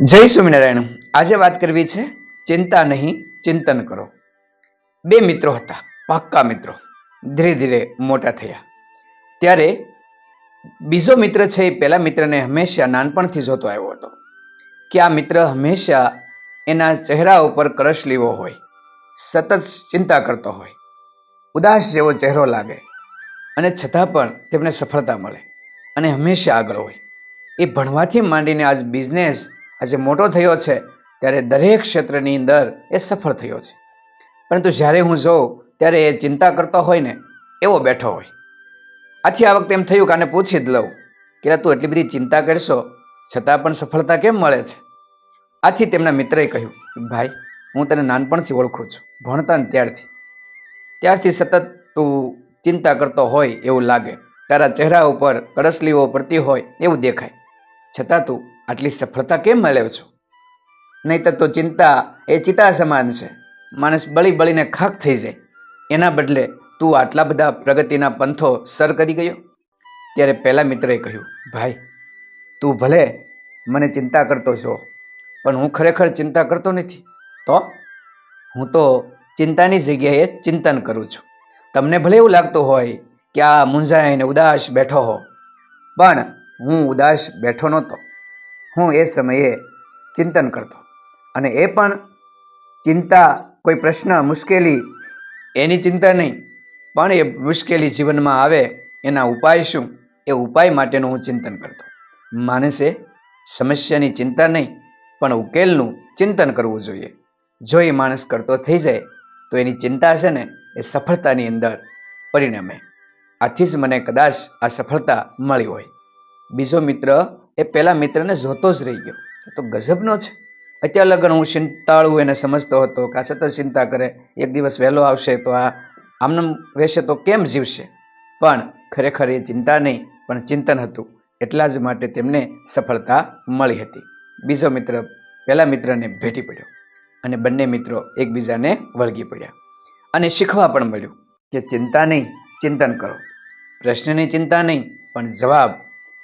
જય સ્વામિનારાયણ. આજે વાત કરવી છે ચિંતા નહીં ચિંતન કરો. બે મિત્રો હતા, પાક્કા મિત્રો. ધીરે ધીરે મોટા થયા. ત્યારે બીજો મિત્ર છે એ પેલા મિત્રને હંમેશા નાનપણથી જોતો આવ્યો હતો કે આ મિત્ર હંમેશા એના ચહેરા ઉપર કળશ લેવો હોય, સતત ચિંતા કરતો હોય, ઉદાસ જેવો ચહેરો લાગે અને છતાં પણ તેમને સફળતા મળે અને હંમેશા આગળ હોય. એ ભણવાથી માંડીને આજ બિઝનેસ આજે મોટો થયો છે ત્યારે દરેક ક્ષેત્રની અંદર એ સફળ થયો છે. પરંતુ જ્યારે હું જોઉં ત્યારે એ ચિંતા કરતો હોય ને એવો બેઠો હોય. આથી આ વખતે એમ થયું કે આને પૂછી જ લઉં કે તું એટલી બધી ચિંતા કરશો છતાં પણ સફળતા કેમ મળે છે? આથી તેમના મિત્રએ કહ્યું, ભાઈ હું તને નાનપણથી ઓળખું છું, ભણતા ને ત્યારથી સતત તું ચિંતા કરતો હોય એવું લાગે, તારા ચહેરા ઉપર કળસલીઓ પડતી હોય એવું દેખાય, છતાં તું આટલી સફળતા કેમ મેળવ્યો છો? નહીંતર તો ચિંતા એ ચિતા સમાન છે, માણસ બળી બળીને ખાખ થઈ જાય. એના બદલે તું આટલા બધા પ્રગતિના પંથો સર કરી ગયો. ત્યારે પહેલા મિત્રએ કહ્યું, ભાઈ તું ભલે મને ચિંતા કરતો છો, પણ હું ખરેખર ચિંતા કરતો નથી. તો હું તો ચિંતાની જગ્યાએ ચિંતન કરું છું. તમને ભલે એવું લાગતું હોય કે આ મૂંઝાઈને ઉદાસ બેઠો હો, પણ હું ઉદાસ બેઠો નહોતો. હું એ સમયે ચિંતન કરતો, અને એ પણ ચિંતા કોઈ પ્રશ્ન મુશ્કેલી એની ચિંતા નહીં, પણ એ મુશ્કેલી જીવનમાં આવે એના ઉપાય શું એ ઉપાય માટેનું હું ચિંતન કરતો. માણસે સમસ્યાની ચિંતા નહીં પણ ઉકેલનું ચિંતન કરવું જોઈએ. જો એ માણસ કરતો થઈ જાય તો એની ચિંતા છે ને એ સફળતાની અંદર પરિણમે. આથી જ મને કદાચ આ સફળતા મળી હોય. બીજો મિત્ર એ પેલા મિત્રને જોતો જ રહી ગયો. તો ગજબનો છે. અત્યાર લગન હું ચિંતાળું એને સમજતો હતો કે આ સતત ચિંતા કરે, એક દિવસ વહેલો આવશે તો આ આમનામ રહેશે તો કેમ જીવશે? પણ ખરેખર એ ચિંતા નહીં પણ ચિંતન હતું, એટલા જ માટે તેમને સફળતા મળી હતી. બીજો મિત્ર પહેલા મિત્રને ભેટી પડ્યો અને બંને મિત્રો એકબીજાને વળગી પડ્યા અને શીખવા પણ મળ્યું કે ચિંતા નહીં ચિંતન કરો. પ્રશ્નની ચિંતા નહીં પણ જવાબ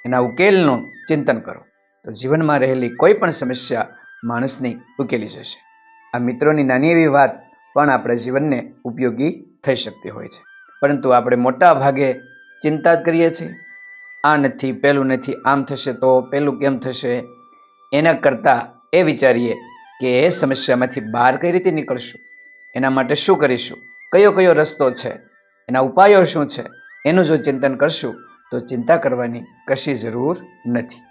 એના ઉકેલનું ચિંતન કરો તો જીવનમાં રહેલી કોઈ પણ સમસ્યા માણસની ઉકેલી જશે. આ મિત્રોની નાની એવી વાત પણ આપણા જીવનને ઉપયોગી થઈ શકતી હોય છે. પરંતુ આપણે મોટા ભાગે ચિંતા જ કરીએ છીએ. આ નથી, પેલું નથી, આમ થશે તો પેલું કેમ થશે? એના કરતાં એ વિચારીએ કે એ સમસ્યામાંથી બહાર કઈ રીતે નીકળશું, એના માટે શું કરીશું, કયો કયો રસ્તો છે, એના ઉપાયો શું છે, એનું જો ચિંતન કરશું તો ચિંતા કરવાની કશી જરૂર નથી.